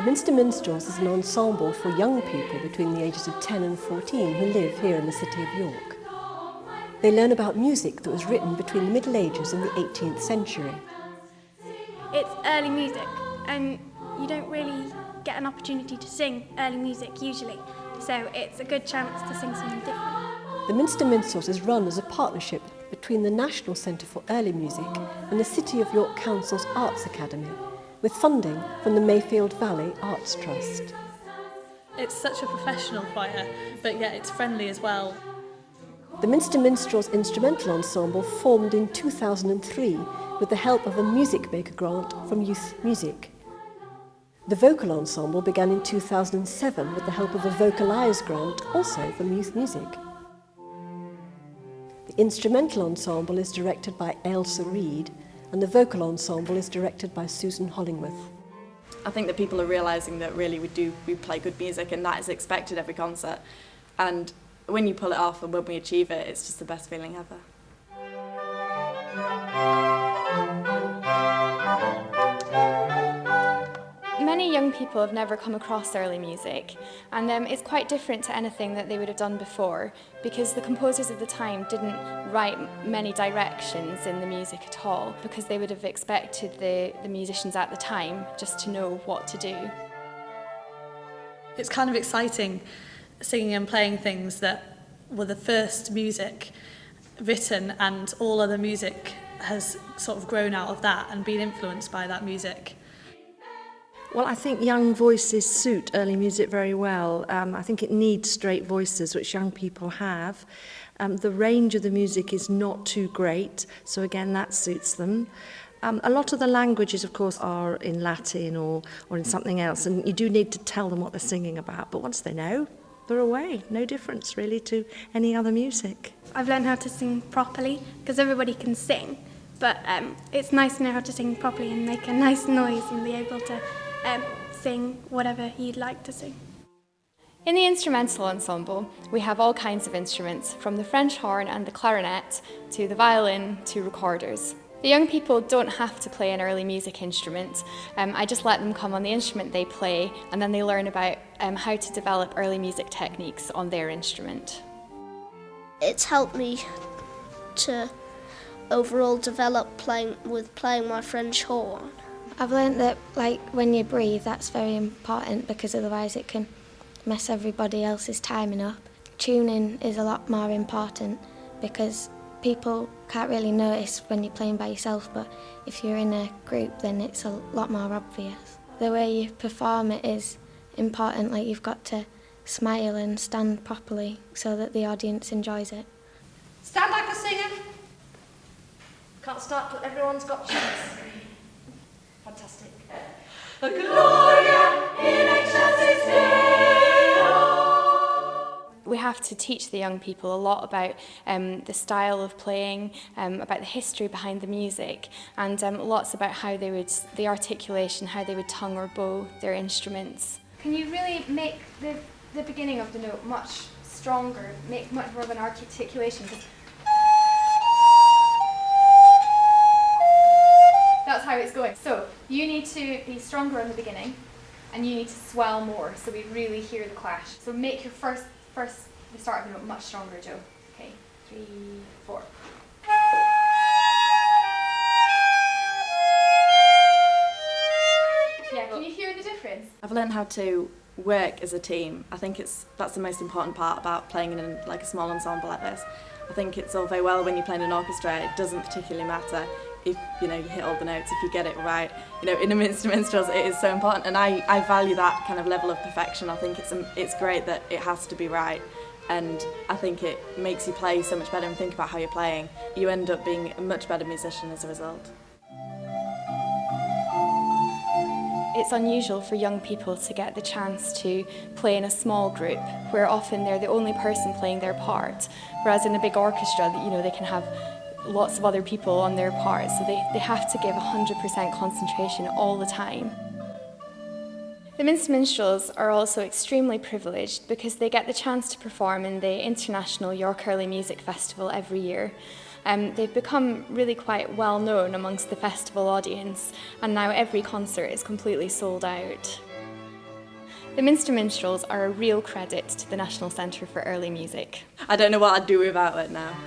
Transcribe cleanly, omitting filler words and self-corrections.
Minster Minstrels is an ensemble for young people between the ages of 10 and 14 who live here in the city of York. They learn about music that was written between the Middle Ages and the 18th century. It's early music, and you don't really get an opportunity to sing early music usually, so it's a good chance to sing something different. The Minster Minstrels is run as a partnership between the National Centre for Early Music and the City of York Council's Arts Academy, with funding from the Mayfield Valley Arts Trust. It's such a professional choir, but yet it's friendly as well. The Minster Minstrels Instrumental Ensemble formed in 2003 with the help of a Music Maker grant from Youth Music. The Vocal Ensemble began in 2007 with the help of a Vocalise grant, also from Youth Music. The Instrumental Ensemble is directed by Ailsa Reid, and the Vocal Ensemble is directed by Susan Hollingworth. I think that people are realising that really we play good music, and that is expected every concert. And when you pull it off and when we achieve it, it's just the best feeling ever. Many young people have never come across early music, and it's quite different to anything that they would have done before, because the composers of the time didn't write many directions in the music at all, because they would have expected the musicians at the time just to know what to do. It's kind of exciting singing and playing things that were the first music written, and all other music has sort of grown out of that and been influenced by that music. Well, I think young voices suit early music very well. I think it needs straight voices, which young people have. The range of the music is not too great, so again, that suits them. A lot of the languages, of course, are in Latin or in something else, and you do need to tell them what they're singing about, but once they know, they're away. No difference, really, to any other music. I've learned how to sing properly, because everybody can sing, but it's nice to know how to sing properly and make a nice noise and be able to sing whatever you'd like to sing. In the instrumental ensemble, we have all kinds of instruments, from the French horn and the clarinet to the violin to recorders. The young people don't have to play an early music instrument. I just let them come on the instrument they play, and then they learn about how to develop early music techniques on their instrument. It's helped me to overall develop playing my French horn. I've learnt that when you breathe, that's very important, because otherwise it can mess everybody else's timing up. Tuning is a lot more important, because people can't really notice when you're playing by yourself, but if you're in a group then it's a lot more obvious. The way you perform it is important, you've got to smile and stand properly so that the audience enjoys it. Stand like a singer. Can't start till everyone's got chance. Fantastic. The Gloria in excelsis Deo. We have to teach the young people a lot about the style of playing, about the history behind the music, and lots about how the articulation, how they would tongue or bow their instruments. Can you really make the beginning of the note much stronger, make much more of an articulation? That's how it's going. So you need to be stronger in the beginning, and you need to swell more, so we really hear the clash. So make your first the start of the note much stronger, Joe. Okay, 3, 4. Yeah, can you hear the difference? I've learned how to work as a team. I think that's the most important part about playing in a small ensemble like this. I think it's all very well when you're playing an orchestra, it doesn't particularly matter if you hit all the notes, if you get it right. In a Minster Minstrels it is so important, and I value that kind of level of perfection. I think it's great that it has to be right, and I think it makes you play so much better and think about how you're playing. You end up being a much better musician as a result. It's unusual for young people to get the chance to play in a small group, where often they're the only person playing their part, whereas in a big orchestra, they can have lots of other people on their parts, so they have to give 100% concentration all the time. The Minster Minstrels are also extremely privileged because they get the chance to perform in the International York Early Music Festival every year. They've become really quite well known amongst the festival audience, and now every concert is completely sold out. The Minster Minstrels are a real credit to the National Centre for Early Music. I don't know what I'd do without it now.